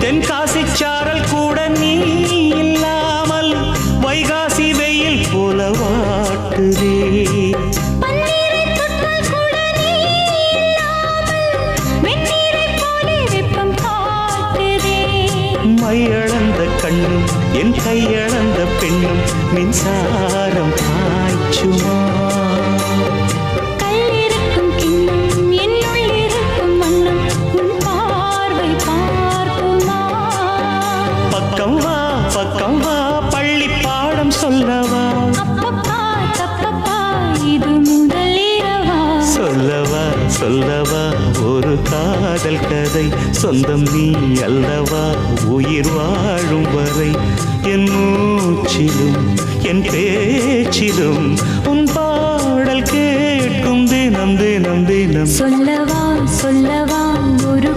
தென்காசி சாரல் கூட நீ இல்லாமல் வைகாசி வெயில் போல வாட்டுதே. மையளந்த கண்ணும் என் கையளந்த பெண்ணும் மின்சாரம் பாய்ச்சுமா. கல்லிருக்கும் கிண்ணம் என்னுள் இருக்கும் வண்ணம் உன் பார்வை பார்க்குமா. பக்கம் வா பள்ளி பாடம் சொல்லவா. அப்பப்பா தப்பப்பா இது முதல் இரவா. சொல்லவா ஒரு காதல் கதை. சொந்தம் நீ அல்லவா உயிர் வாழும் வரை. என் மூச்சிலும் என் பேச்சிலும் உன் பாடல் கேட்கும் தினம் தினம் தினம். சொல்லவா ஒரு